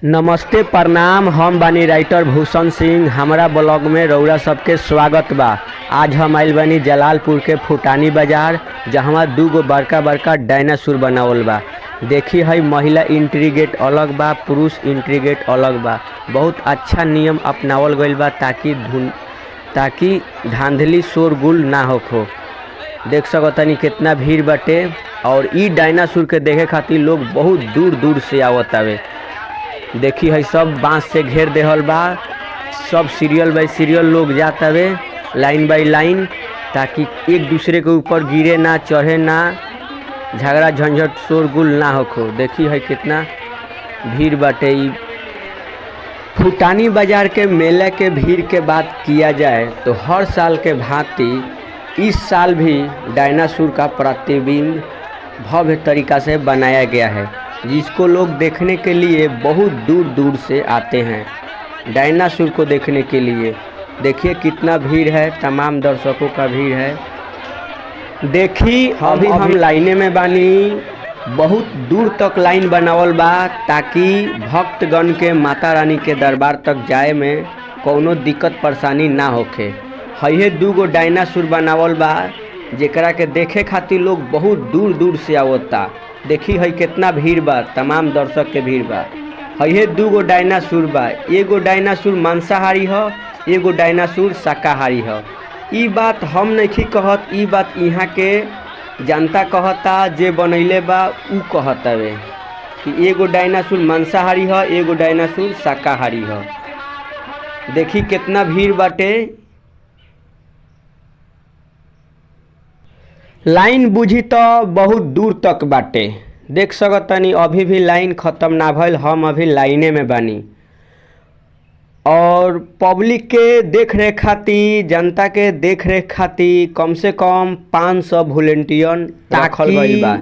नमस्ते प्रणाम। हम बानी राइटर भूषण सिंह। हमारा ब्लॉग में रउरा सबके स्वागत बा। आज हम आइल बानी जलालपुर के फुटानी बाजार, जहाँ दूगो बड़का बड़का डायनासोर बनावल बा। देखी है, महिला एंट्री गेट अलग बा, पुरुष एंट्री गेट अलग बा। बहुत अच्छा नियम अपनावल गइल बा ताकि धांधली शोरगुल ना होखो। देख सकतानी कितना भीड़ बाटे, और ई डायनासोर के देखे खातिर लोग बहुत दूर दूर से आवत आवे। देखी है, सब बांस से घेर देहल बा। सब सीरियल बाई सीरियल लोग जात हवे, लाइन बाई लाइन, ताकि एक दूसरे के ऊपर गिरे ना, चढ़े ना, झगड़ा झंझट शोरगुल ना होखो। देखी है कितना भीड़ बाटे। ई फुटानी बाजार के मेला के भीड़ के बात किया जाए तो हर साल के भांति इस साल भी डायनासोर का प्रतिबिंब भव्य तरीका से बनाया गया है, जिसको लोग देखने के लिए बहुत दूर दूर से आते हैं। डायनासोर को देखने के लिए देखिए कितना भीड़ है, तमाम दर्शकों का भीड़ है। देखी अभी हम लाइने में बानी। बहुत दूर तक लाइन बनावल बा, ताकि भक्तगण के माता रानी के दरबार तक जाए में कोनो दिक्कत परेशानी ना होखे। हइहे दूगो डायनासोर बनावल बा, जेकरा के देखे खातिर लोग बहुत दूर दूर से आवता। देखी है कितना भीड़ बा, तमाम दर्शक के भीड़ बा। हइहे दूगो डायनासोर बा। एगो डायनासोर मांसाहारी ह, एगो डायनासोर शाकाहारी ह। ई बात हम नहीं कहत, ई बात यहाँ के जनता कहता, जे बनैले बा ऊ कहतावे कि एगो डायनासोर मांसाहारी ह, एगो डायनासोर शाकाहारी ह। देखी कितना भीड़ बाटे। लाइन बुझी तो बहुत दूर तक बाटे। देख सकतानी अभी भी लाइन ख़त्म ना भइल। हम अभी लाइने में बानी, और पब्लिक के देख रेख खातिर, जनता के देख रेख खातिर कम से कम 500 वॉलंटियर रखल गइल बा।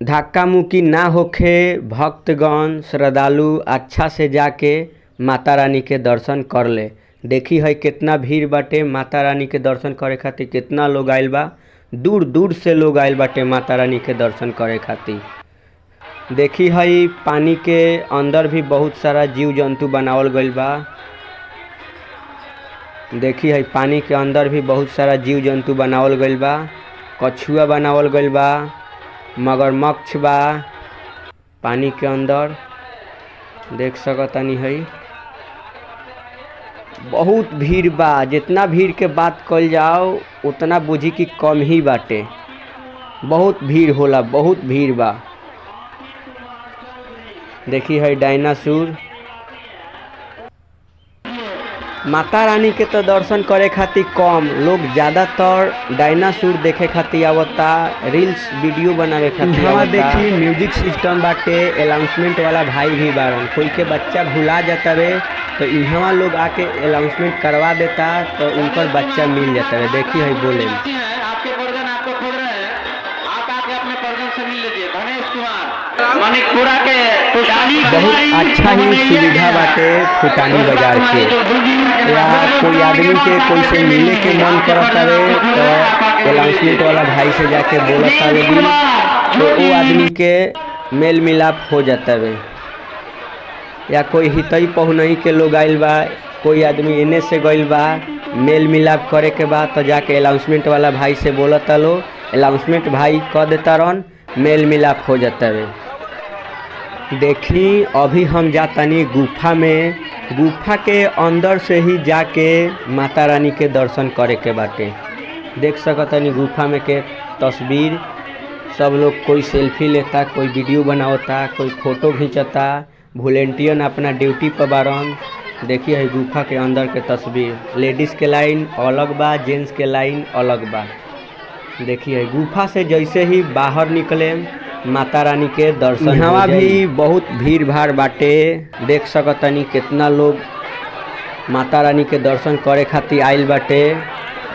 धक्का मुक्की ना होखे, भक्तगण श्रद्धालु अच्छा से जाके माता रानी के दर्शन कर ले। देखी है कितना भीड़ बाटे। माता रानी के दर्शन करे खातिर कितना लोग आइल बा। दूर दूर से लोग आइल बाटे माता रानी के दर्शन करे खातिर। देखी है, पानी के अंदर भी बहुत सारा जीव जंतु बनावल गइल बा। देखी है, पानी के अंदर भी बहुत सारा जीव जंतु बनावल गइल बा। कछुआ बनावल गइल बा, मगरमच्छ बा पानी के अंदर। देख सकतानी है, बहुत भीड़ बा। जितना भीड़ के बात कल जाओ उतना बुझी कि कम ही बाटे। बहुत भीड़ होला, बहुत भीड़ बा। देखी है डायनासोर। माता रानी के तो दर्शन करे खातिर कम लोग, ज़्यादातर डायनासोर देखे खातिर आवता, रील्स वीडियो बनावे खातिर आवता। देखी म्यूजिक सिस्टम बाटे, अनाउंसमेंट वाला भाई भी बारन। कोई के बच्चा भुला जाता वे तो इहवा लोग आके अनाउंसमेंट करवा देता, तो उनकर बच्चा मिल जाता है। देखी है बोले आपके वर्जन आपको खोल रहे हैं, आप आके अपने वर्जन से मिल लीजिए। गणेश कुमार मणिकपुरा के बहुत अच्छा ही सुविधा बाटे फुटानी बाजार के। या कोई आदमी के कोई से मिले के मन करता है तो अनाउंसमेंट वाला भाई से जाके बोलता है, तो वो आदमी के मेल मिलाप हो जाता है। या कोई हितई पहुनई के लोग आइल बा, कोई आदमी इन्हें से गइल बा, मेल मिलाप करे के बाद तो जाके अनाउंसमेंट वाला भाई से बोलता लो, अनाउंसमेंट भाई कह देता रन, मेल मिलाप हो जाता है। देखी अभी हम जातानी गुफा में। गुफा के अंदर से ही जाके माता रानी के दर्शन करे के बाटे। देख सकतानी गुफा में के तस्वीर। सब लोग कोई सेल्फी लेता, कोई वीडियो बनावता, कोई फोटो खींचता। वॉलंटियर अपना ड्यूटी पर बारन। देखिए है गुफा के अंदर के तस्वीर। लेडीज़ के लाइन अलग बा, जेंट्स के लाइन अलग बा। देखिए गुफा से जैसे ही बाहर निकले माता रानी के दर्शन। यहाँ भी बहुत भीड़ भाड़ बाटे। देख सकतानी कितना लोग माता रानी के दर्शन करे खातिर आइल बाटे।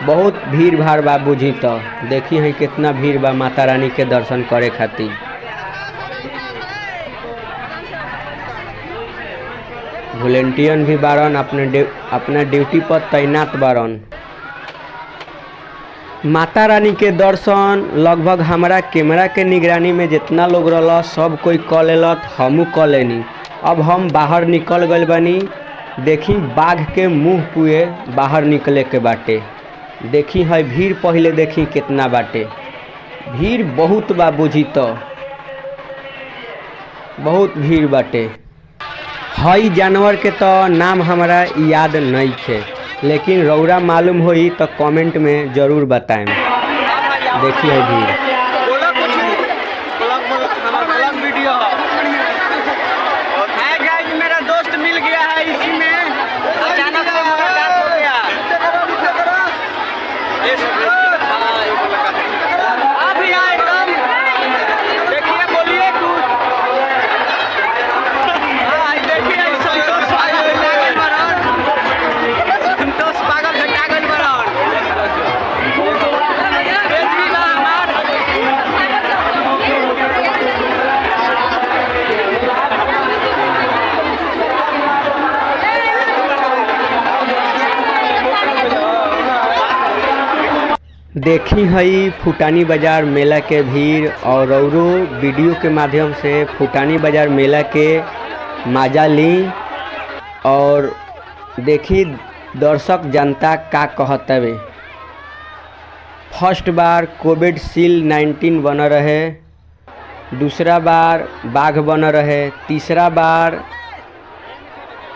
बहुत भीड़ भाड़ बा बुझी तो। देखी है कितना भीड़ बा माता रानी के दर्शन करे खातिर। वॉलंटियर भी बारन, अपना ड्यूटी पर तैनात बारन। माता रानी के दर्शन लगभग हमारा कैमरा के निगरानी में जितना लोग रहला सब कोई क लेलक, हमू क लेनी। अब हम बाहर निकल गइल बानी। देखी बाघ के मुंह पुए बाहर निकले के बाटे। देखी है भीड़, पहले देखी कितना बाटे भीड़, बहुत बा बुझी तो बहुत भीड़ बाटे। हई जानवर के तो नाम हमारा याद नहीं है, लेकिन रौरा मालूम होई तो कमेंट में ज़रूर बताएं। देखिए भीड़। मेरा दोस्त मिल गया है, इसी में अचानक से मुलाकात हो गया। आप यहाँ एकदम देखिए, बोलिए कुछ। हाँ देखिए, संतोष पागल भेटागल बरन, संतोष पागल भेटागल बरन। बेटी बा हमार। देखी हई फुटानी बाजार मेला के भीड़, और औरो वीडियो के माध्यम से फुटानी बाजार मेला के मजा ली। और देखी दर्शक जनता का कहतवे। फर्स्ट बार कोविड-19 बन रहे, दूसरा बार बाघ बन रहे, तीसरा बार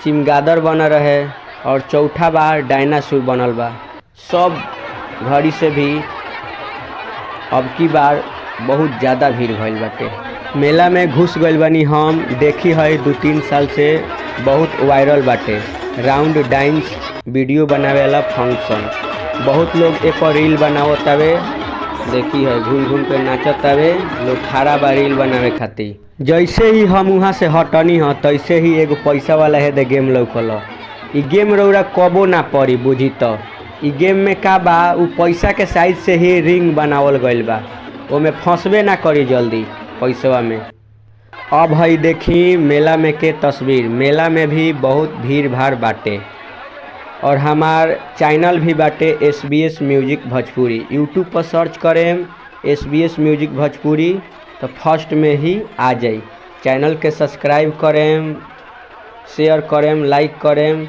चिमगादड़ बन रहे, और चौथा बार डायनासोर बनल बा। सब घड़ी से भी अब की बार बहुत ज़्यादा भीड़ भइल बाटे। मेला में घुस गइल बानी हम। देखी है 2-3 साल से बहुत वायरल बाटे राउंड डांस वीडियो बनावे वाला फंक्शन। बहुत लोग एक रील बनावत हवे। देखी है घूम घूम के नाचत हवे लोग, खड़ा बा रील बनावे खातिर। जैसे ही हम वहाँ से हटनी ह तैसे ही एगो पैसा वाला है दे गेम लौकल। ई गेम रौरा कबो ना पड़ी बुझी तो। ई गेम में का बा, उ पैसा के साइज से ही रिंग बनावल गइल बा, ओमे फंसबे ना करी जल्दी पैसवा में। अब हई देखी मेला में के तस्वीर। मेला में भी बहुत भीड़ भाड़ बाटे, और हमार चैनल भी बाटे SBS म्यूजिक भोजपुरी। यूट्यूब पर सर्च करें SBS म्यूजिक भोजपुरी तो फर्स्ट में ही आ जाई। चैनल के सब्सक्राइब करें, शेयर करें, लाइक करें,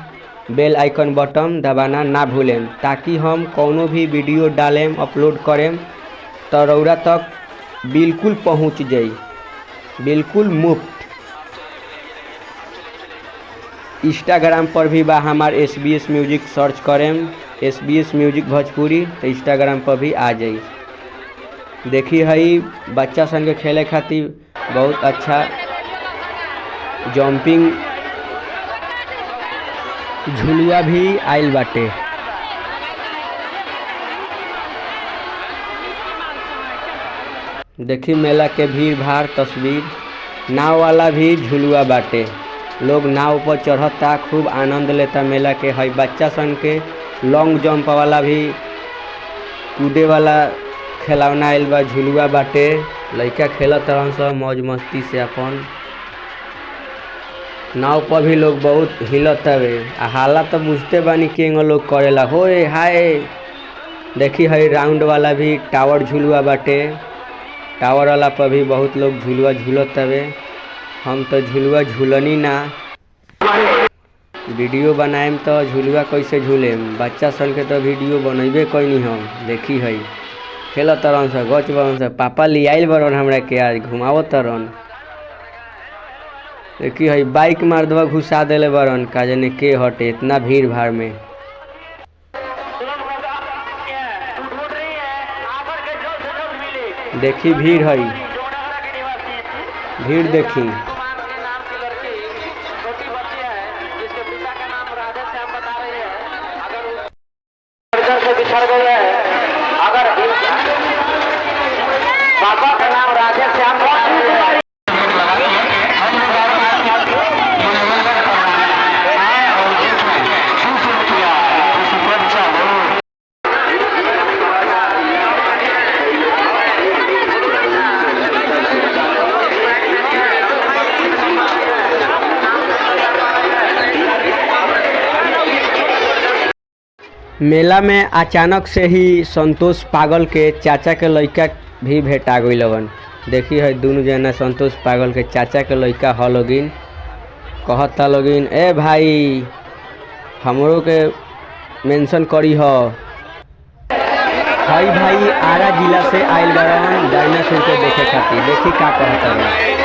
बेल आइकन बटन दबाना ना भूलें, ताकि हम कोनो भी वीडियो डालें अपलोड करें तो रौरा तक बिल्कुल पहुंच जाई, बिल्कुल मुफ्त। इंस्टाग्राम पर भी बा हमार SBS म्यूजिक, सर्च करें SBS म्यूजिक भोजपुरी तो इंस्टाग्राम पर भी आ जाई। देखी हई बच्चा सन के खेले खातिर बहुत अच्छा जंपिंग झुलुआ भी आइल बाटे। देखी मेला के भीड़ भाड़ तस्वीर। नाव वाला भी झुलुआ बाटे, लोग नाव पर चढ़ता, खूब आनंद लेता मेला के। हई बच्चा सन के लॉन्ग जंप वाला भी, कूदे वाला खिलौना आइल बा, झुलुआ बाटे। लइका खेलत रहन सब मौज मस्ती से अपन। नाव पर भी लोग बहुत हिलत हवे। हाला तो बुझते बानी के लोग करेला होए हाय। देखी हई राउंड वाला भी टावर झुलुआ बाटे। टावर वाला पर भी बहुत लोग झुलुआ झूलत हवे। हम तो झुलुआ झूलनी ना, वीडियो बनाएम तो झुलुआ कैसे झूलेम। बच्चा सन के तो वीडियो बनैबे कैनी हम। देखी हई खेलत तरन से, गच बरन से। पापा लियाइल बरन हमरा के आज घुमावत तरन। देखी हई बाइक मर्दवा घुसा देले बरन, का जाने के हटे इतना भीड़ भाड़ में। देखी भीड़ हई, भीड़ देखी। बिछड़ गए हैं। अगर पापा का नाम राधे श्याम मेला में अचानक से ही संतोष पागल के चाचा के लड़का भी भेटा गई लगन। देखी है दोनों जना संतोष पागल के चाचा के लड़का हलोगिन। कहता लोगिन ए भाई हमरो के मेंशन करी ह। हई भाई आरा जिला से आइल बारन डायनासोर के देखे खातिर, देखी का कहता है।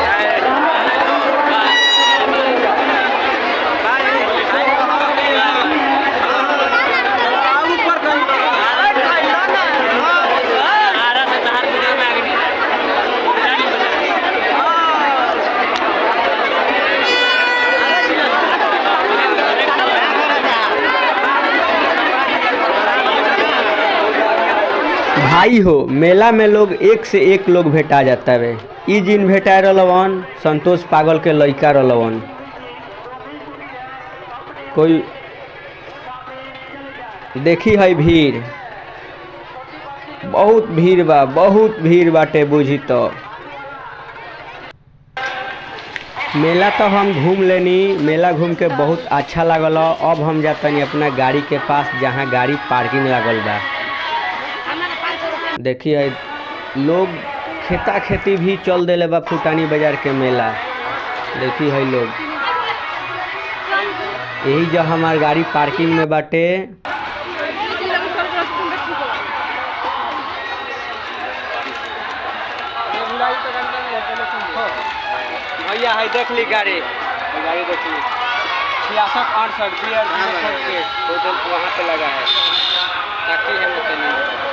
भाई हो मेला में लोग एक से एक लोग भेटा जाता है। ई जिन भेटा रहलन संतोष पागल के लड़का रहलन। कोई देखी है भीड़, बहुत भीड़ बा, बहुत भीड़ बाटे बुझी। तो मेला तो हम घूम लेनी, मेला घूम के बहुत अच्छा लागल। अब हम जातनी अपना गाड़ी के पास जहाँ गाड़ी पार्किंग लागल बा। देखिए लोग खेता खेती भी चल देले बा फुटानी बाजार के मेला। देखी है लोग यही जो हमार गाड़ी पार्किंग में बाटे। भैया है देख ली गाड़ी देख ली 66 68 बियर के होटल वहाँ पे लगा है ताकि है